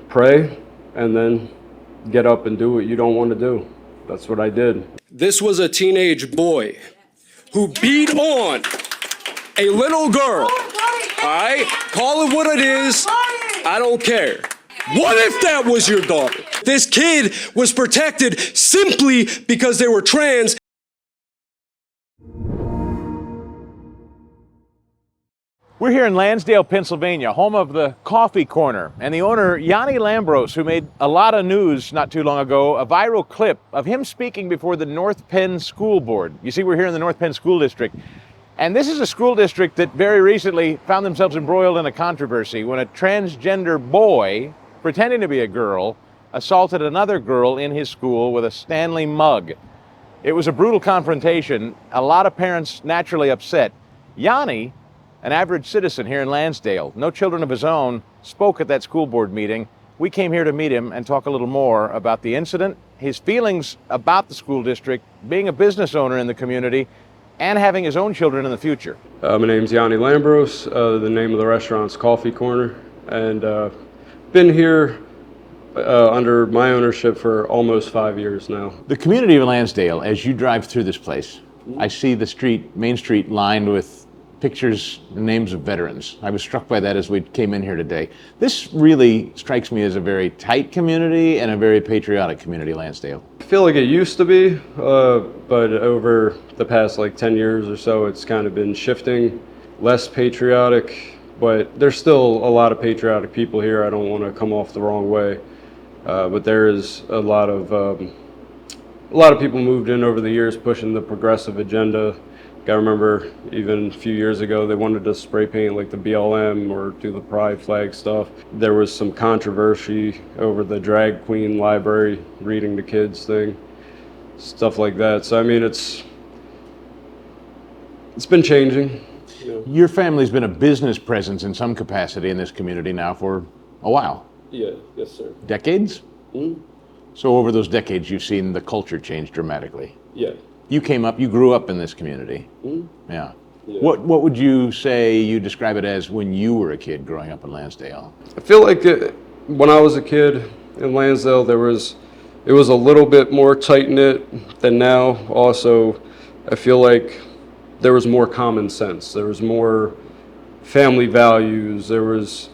pray and then get up and do what you don't want to do. That's what I did. This was a teenage boy who beat on a little girl. All right? Call it what it is. I don't care. What if that was your daughter? This kid was protected simply because they were trans. We're here in Landsdale, Pennsylvania, home of the Coffee Corner, and the owner, Yanni Lambros, who made a lot of news not too long ago, a viral clip of him speaking before the North Penn School Board. You see, we're here in the North Penn School District, and this is a school district that very recently found themselves embroiled in a controversy when a transgender boy, pretending to be a girl, assaulted another girl in his school with a Stanley mug. It was a brutal confrontation, a lot of parents naturally upset. Yanni, an average citizen here in Landsdale, no children of his own, spoke at that school board meeting. We came here to meet him and talk a little more about the incident, his feelings about the school district, being a business owner in the community, and having his own children in the future. My name's Yanni Lambros. The name of the restaurant's Coffee Corner, and been here under my ownership for almost 5 years now. The community of Landsdale, as you drive through this place, I see the street, Main Street, lined with pictures and names of veterans. I was struck by that as we came in here today. This really strikes me as a very tight community and a very patriotic community, Landsdale. I feel like it used to be, but over the past 10 years or so, it's kind of been shifting, less patriotic, but there's still a lot of patriotic people here. I don't want to come off the wrong way, but there is a lot of people moved in over the years pushing the progressive agenda. I remember even a few years ago, they wanted to spray paint the BLM or do the pride flag stuff. There was some controversy over the drag queen library reading to kids thing, stuff like that. So I mean, it's been changing. Your family's been a business presence in some capacity in this community now for a while. Yeah, yes sir. Decades? Mm-hmm. So over those decades, you've seen the culture change dramatically. Yeah. You grew up in this community. Mm-hmm. Yeah. Yeah. What would you say you describe it as when you were a kid growing up in Landsdale? I feel like when I was a kid in Landsdale, it was a little bit more tight-knit than now. Also, I feel like there was more common sense. There was more family values. There was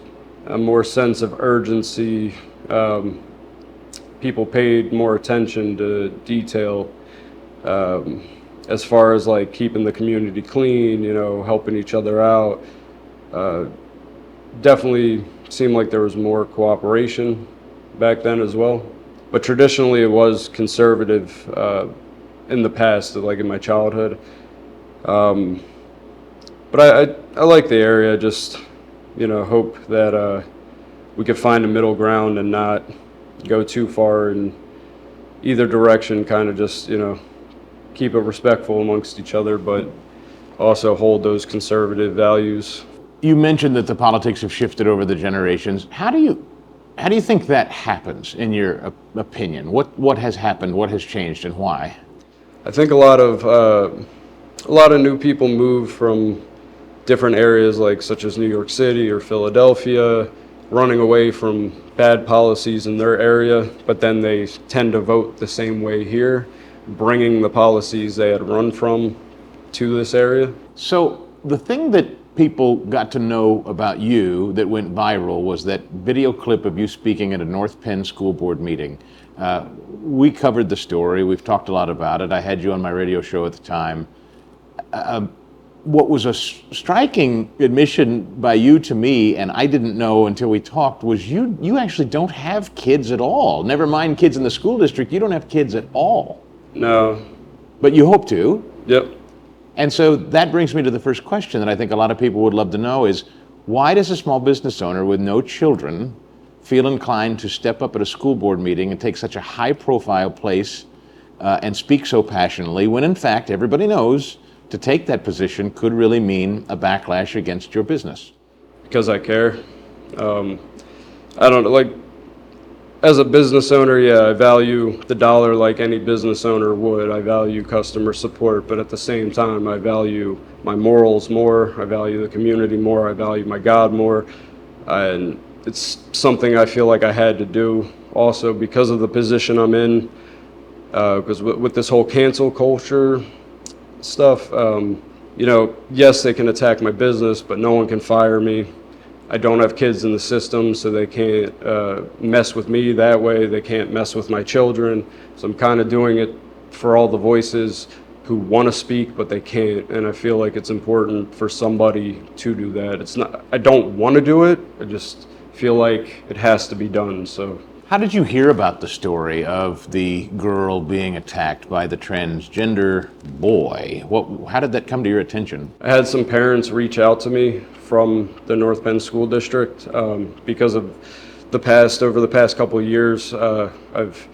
a more sense of urgency. People paid more attention to detail. As far as keeping the community clean, helping each other out, definitely seemed like there was more cooperation back then as well. But traditionally it was conservative in the past, in my childhood. But I like the area, just hope that we could find a middle ground and not go too far in either direction, kind of just keep it respectful amongst each other, but also hold those conservative values. You mentioned that the politics have shifted over the generations. How do you think that happens, in your opinion? What has happened? What has changed, and why? I think a lot of new people move from different areas, such as New York City or Philadelphia, running away from bad policies in their area, but then they tend to vote the same way here, bringing the policies they had run from to this area. So the thing that people got to know about you that went viral was that video clip of you speaking at a North Penn School Board meeting. We covered the story. We've talked a lot about it. I had you on my radio show at the time. What was a striking admission by you to me, and I didn't know until we talked, was you actually don't have kids at all. Never mind kids in the school district, you don't have kids at all. No. But you hope to. Yep. And so that brings me to the first question that I think a lot of people would love to know is, why does a small business owner with no children feel inclined to step up at a school board meeting and take such a high-profile place and speak so passionately when, in fact, everybody knows to take that position could really mean a backlash against your business? Because I care. I don't know, as a business owner, yeah, I value the dollar like any business owner would. I value customer support, but at the same time, I value my morals more. I value the community more. I value my God more. And it's something I feel like I had to do also because of the position I'm in, because with this whole cancel culture stuff, yes, they can attack my business, but no one can fire me. I don't have kids in the system, so they can't mess with me that way. They can't mess with my children. So I'm kind of doing it for all the voices who want to speak, but they can't. And I feel like it's important for somebody to do that. It's not, I don't want to do it. I just feel like it has to be done. So How did you hear about the story of the girl being attacked by the transgender boy? How did that come to your attention? I had some parents reach out to me from the North Penn School District because of over the past couple of years, I've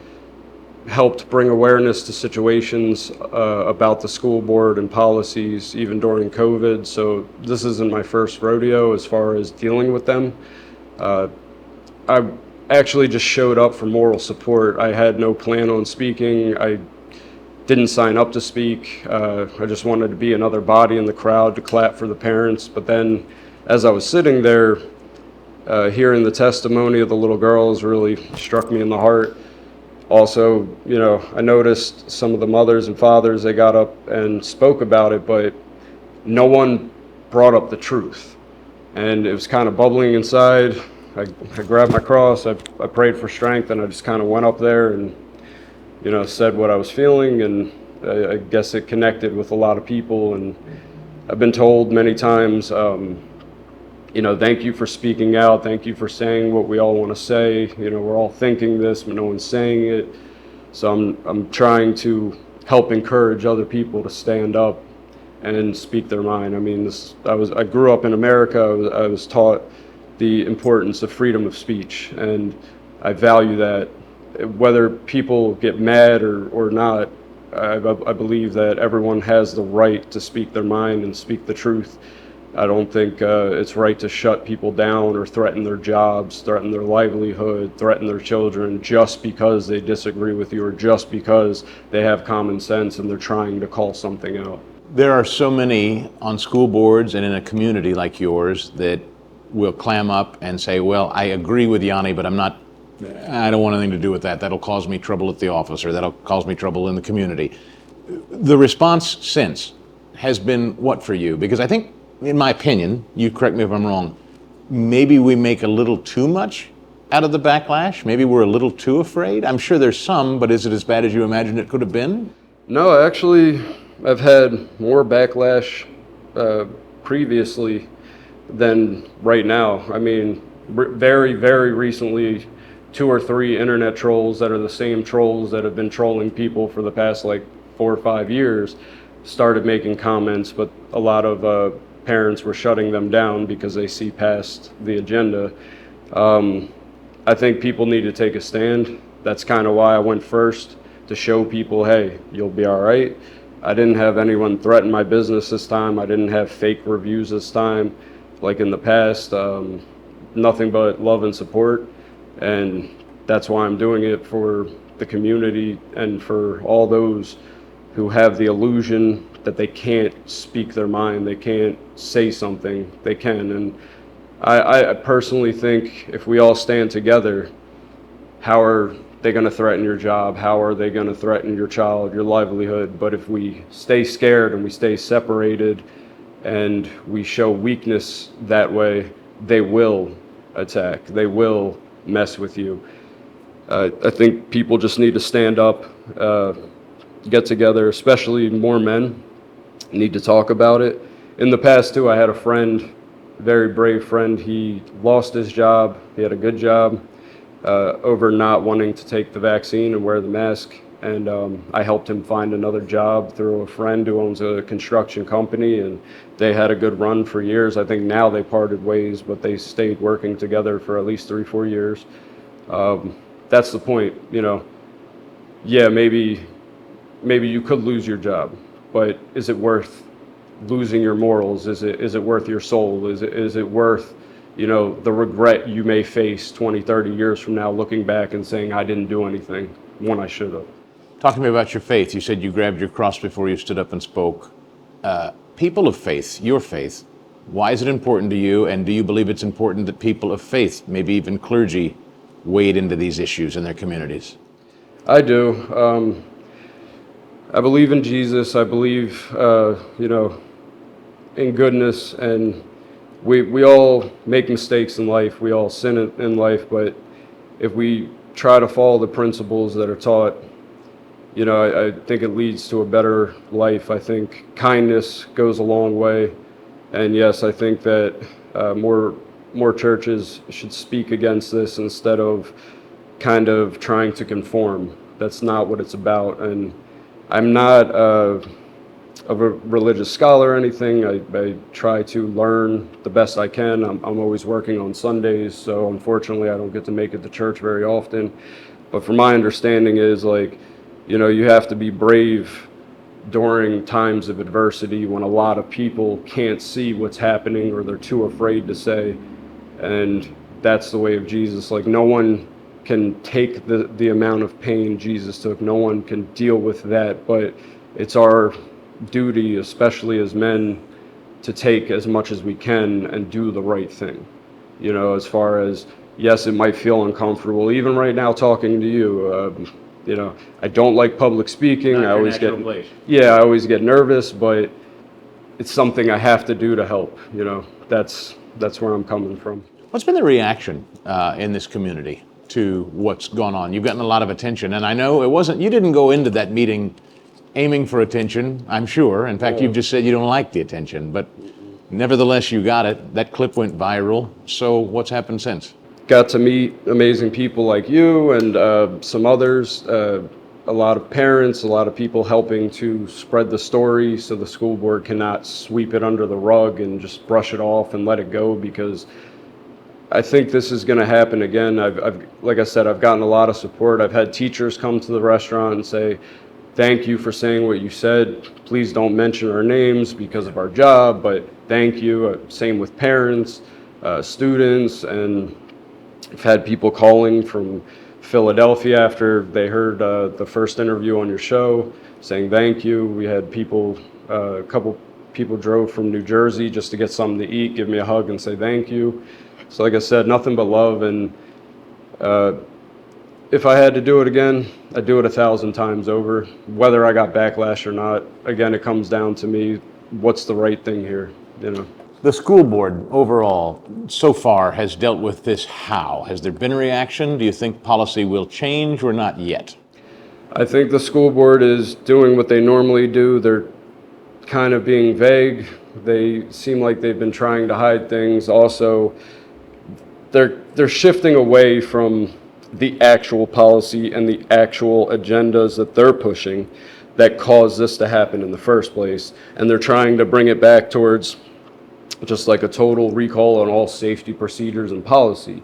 helped bring awareness to situations about the school board and policies, even during COVID. So this isn't my first rodeo as far as dealing with them. I actually just showed up for moral support. I had no plan on speaking. I didn't sign up to speak. I just wanted to be another body in the crowd to clap for the parents. But then as I was sitting there, hearing the testimony of the little girls really struck me in the heart. Also, I noticed some of the mothers and fathers, they got up and spoke about it, but no one brought up the truth. And it was kind of bubbling inside. I grabbed my cross, I prayed for strength, and I just kind of went up there and, said what I was feeling, and I guess it connected with a lot of people. And I've been told many times, thank you for speaking out, thank you for saying what we all want to say. We're all thinking this, but no one's saying it. So I'm trying to help encourage other people to stand up and speak their mind. I mean, I grew up in America. I was taught the importance of freedom of speech, and I value that. Whether people get mad or not, I believe that everyone has the right to speak their mind and speak the truth. I don't think it's right to shut people down or threaten their jobs, threaten their livelihood, threaten their children just because they disagree with you or just because they have common sense and they're trying to call something out. There are so many on school boards and in a community like yours that will clam up and say, well, I agree with Yanni, but I don't want anything to do with that. That'll cause me trouble at the office, or that'll cause me trouble in the community. The response since has been what for you? Because I think, in my opinion, you correct me if I'm wrong, maybe we make a little too much out of the backlash? Maybe we're a little too afraid? I'm sure there's some, but is it as bad as you imagined it could have been? No, actually, I've had more backlash previously than right now. I mean, very, very recently, 2 or 3 internet trolls that are the same trolls that have been trolling people for the past 4 or 5 years started making comments, but a lot of parents were shutting them down because they see past the agenda. I think people need to take a stand. That's kind of why I went first, to show people, hey, you'll be all right. I didn't have anyone threaten my business this time. I didn't have fake reviews this time like in the past. Nothing but love and support. And that's why I'm doing it, for the community and for all those who have the illusion that they can't speak their mind, they can't say something. They can. And I personally think if we all stand together, how are they going to threaten your job? How are they going to threaten your child, your livelihood? But if we stay scared and we stay separated and we show weakness that way, they will attack. They will mess with you. I think people just need to stand up, get together, especially more men need to talk about it. In the past too, I had a friend, very brave friend. He lost his job. He had a good job over not wanting to take the vaccine and wear the mask. And I helped him find another job through a friend who owns a construction company, and they had a good run for years. I think now they parted ways, but they stayed working together for at least 3-4 years. That's the point, Yeah, maybe you could lose your job, but is it worth losing your morals? Is it worth your soul? Is it worth, the regret you may face 20, 30 years from now, looking back and saying, I didn't do anything when I should have? Talk to me about your faith. You said you grabbed your cross before you stood up and spoke. People of faith, your faith, Why is it important to you, and do you believe it's important that people of faith, maybe even clergy, wade into these issues in their communities? I do. I believe in Jesus. I believe, in goodness, and we all make mistakes in life. We all sin in life, but if we try to follow the principles that are taught, I think it leads to a better life. I think kindness goes a long way. And yes, I think that more churches should speak against this instead of kind of trying to conform. That's not what it's about. And I'm not a religious scholar or anything. I try to learn the best I can. I'm always working on Sundays, so unfortunately I don't get to make it to church very often. But from my understanding is you have to be brave during times of adversity when a lot of people can't see what's happening or they're too afraid to say. And that's the way of Jesus. Like, no one can take the amount of pain Jesus took. No one can deal with that, but it's our duty, especially as men, to take as much as we can and do the right thing. As far as, yes, it might feel uncomfortable, even right now talking to you. I don't like public speaking. I always get nervous, but it's something I have to do to help. That's where I'm coming from. What's been the reaction in this community to what's gone on? You've gotten a lot of attention, and I know you didn't go into that meeting aiming for attention, I'm sure. In fact, you've just said you don't like the attention, but nevertheless, you got it. That clip went viral. So what's happened since? Got to meet amazing people like you and some others, a lot of parents, a lot of people helping to spread the story so the school board cannot sweep it under the rug and just brush it off and let it go, because I think this is going to happen again. Like I said, I've gotten a lot of support. I've had teachers come to the restaurant and say, thank you for saying what you said. Please don't mention our names because of our job, but thank you. Same with parents, students, and I've had people calling from Philadelphia after they heard the first interview on your show saying thank you. We had people, a couple people drove from New Jersey just to get something to eat, give me a hug and say thank you. So like I said, nothing but love. And if I had to do it again, I'd do it 1,000 times over. Whether I got backlash or not, again, it comes down to me, what's the right thing here, The school board overall so far has dealt with this how? Has there been a reaction? Do you think policy will change or not yet? I think the school board is doing what they normally do. They're kind of being vague. They seem like they've been trying to hide things. Also, they're shifting away from the actual policy and the actual agendas that they're pushing that caused this to happen in the first place. And they're trying to bring it back towards just like a total recall on all safety procedures and policy.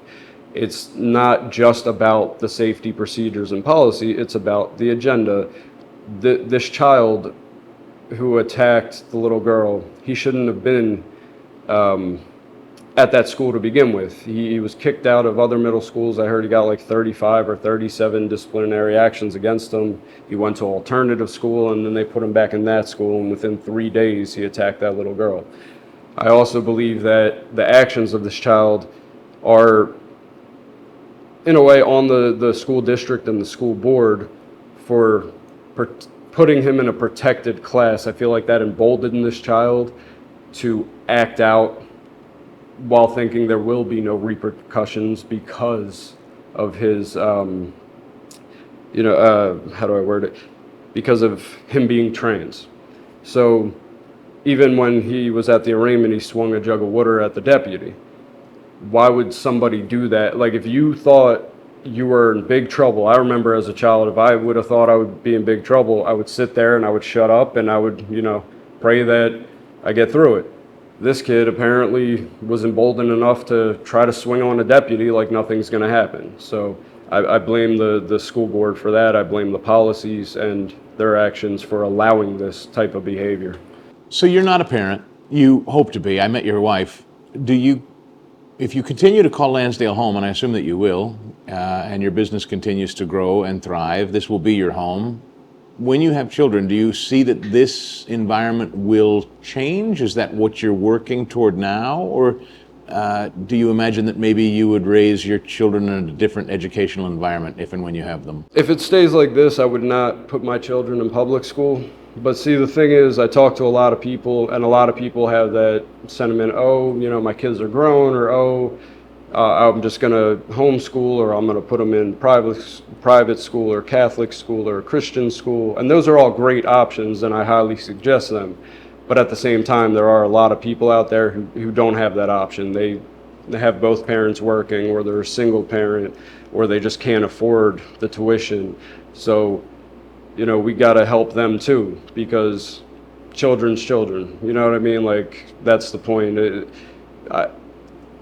It's not just about the safety procedures and policy, it's about the agenda. This child who attacked the little girl, he shouldn't have been at that school to begin with. He was kicked out of other middle schools. I heard he got like 35 or 37 disciplinary actions against him. He went to alternative school and then they put him back in that school, and within 3 days he attacked that little girl. I also believe that the actions of this child are, in a way, on the school district and the school board for putting him in a protected class. I feel like that emboldened this child to act out while thinking there will be no repercussions because of his, how do I word it? Because of him being trans. So even when he was at the arraignment, he swung a jug of water at the deputy. Why would somebody do that? Like, if you thought you were in big trouble, I remember as a child, if I would have thought I would be in big trouble, I would sit there and I would shut up and I would, pray that I get through it. This kid apparently was emboldened enough to try to swing on a deputy like nothing's going to happen. So I blame the school board for that. I blame the policies and their actions for allowing this type of behavior. So you're not a parent. You hope to be. I met your wife. If you continue to call Landsdale home, and I assume that you will, and your business continues to grow and thrive, this will be your home. When you have children, do you see that this environment will change? Is that what you're working toward now? Or do you imagine that maybe you would raise your children in a different educational environment if and when you have them? If it stays like this, I would not put my children in public school. But see, the thing is, I talk to a lot of people, and a lot of people have that sentiment, oh, you know, my kids are grown, or oh, I'm just going to homeschool, or I'm going to put them in private school or Catholic school or Christian school. And those are all great options, and I highly suggest them. But at the same time, there are a lot of people out there who don't have that option. They have both parents working, or they're a single parent, or they just can't afford the tuition. So, you know, we got to help them too, because children's children, you know what I mean? Like, that's the point.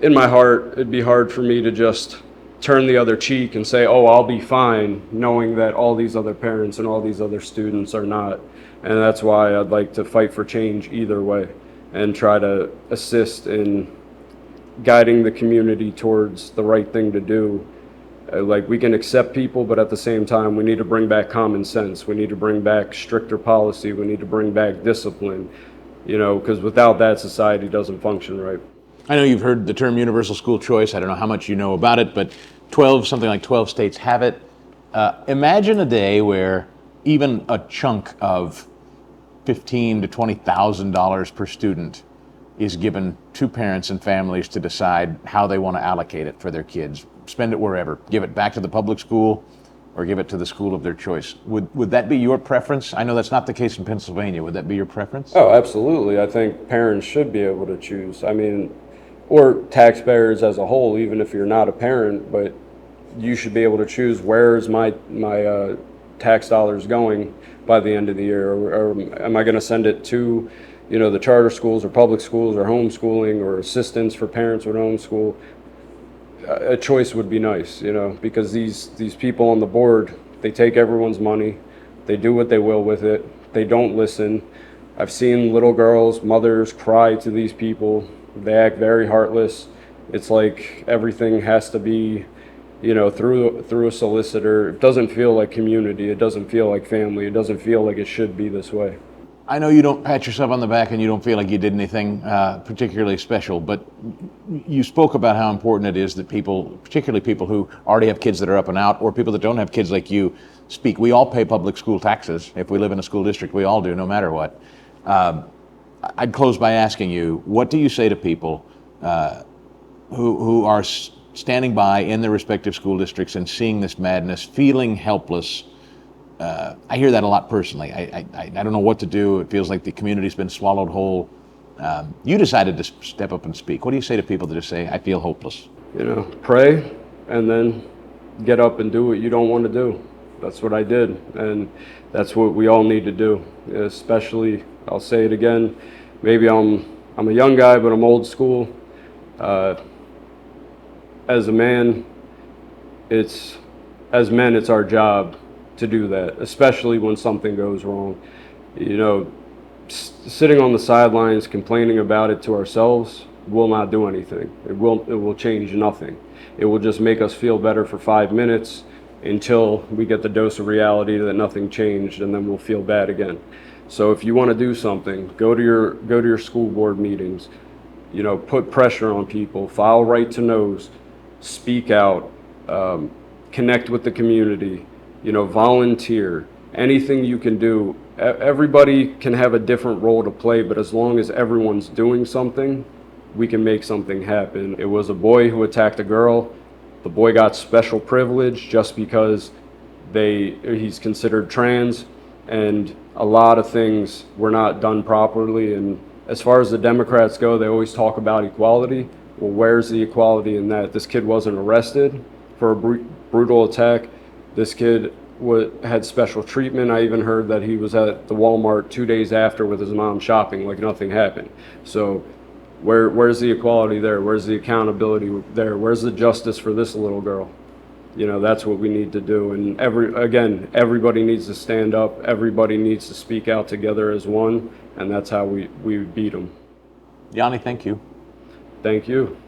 In my heart, it'd be hard for me to just turn the other cheek and say, oh, I'll be fine, knowing that all these other parents and all these other students are not. And that's why I'd like to fight for change either way and try to assist in guiding the community towards the right thing to do. Like, we can accept people, but at the same time, we need to bring back common sense. We need to bring back stricter policy. We need to bring back discipline, you know, because without that, society doesn't function right. I know you've heard the term universal school choice. I don't know how much you know about it, but something like 12 states have it. Imagine a day where even a chunk of $15,000 to $20,000 per student is given to parents and families to decide how they want to allocate it for their kids. Spend it wherever. Give it back to the public school or give it to the school of their choice. Would that be your preference? I know that's not the case in Pennsylvania. Would that be your preference? Oh, absolutely. I think parents should be able to choose. I mean, or taxpayers as a whole, even if you're not a parent, but you should be able to choose, where is my tax dollars going by the end of the year, or am I going to send it to, you know, the charter schools or public schools or homeschooling or assistance for parents with homeschool. A choice would be nice, you know, because these people on the board, they take everyone's money, they do what they will with it, they don't listen. I've seen little girls, mothers cry to these people. They act very heartless. It's like everything has to be, you know, through a solicitor. It doesn't feel like community. It doesn't feel like family. It doesn't feel like it should be this way. I know you don't pat yourself on the back and you don't feel like you did anything particularly special, but you spoke about how important it is that people, particularly people who already have kids that are up and out, or people that don't have kids like you, speak. We all pay public school taxes. If we live in a school district, we all do, no matter what. I'd close by asking you, what do you say to people who are standing by in their respective school districts and seeing this madness, feeling helpless? I hear that a lot personally. I don't know what to do. It feels like the community's been swallowed whole. You decided to step up and speak. What do you say to people that just say, I feel hopeless? You know, pray and then get up and do what you don't want to do. That's what I did, and that's what we all need to do. Especially, I'll say it again, maybe I'm a young guy, but I'm old school. As a man, it's our job to do that, especially when something goes wrong. You know, sitting on the sidelines complaining about it to ourselves will not do anything. It will change nothing. It will just make us feel better for 5 minutes until we get the dose of reality that nothing changed, and then we'll feel bad again. So if you want to do something, go to your school board meetings. You know, put pressure on people, file right to knows, speak out, connect with the community. You know, volunteer, anything you can do. Everybody can have a different role to play, but as long as everyone's doing something, we can make something happen. It was a boy who attacked a girl. The boy got special privilege just because he's considered trans, and a lot of things were not done properly. And as far as the Democrats go, they always talk about equality. Well, where's the equality in that? This kid wasn't arrested for a brutal attack. This kid had special treatment. I even heard that he was at the Walmart 2 days after with his mom shopping like nothing happened. So where's the equality there? Where's the accountability there? Where's the justice for this little girl? You know, that's what we need to do. And everybody needs to stand up. Everybody needs to speak out together as one. And that's how we beat them. Yanni, thank you. Thank you.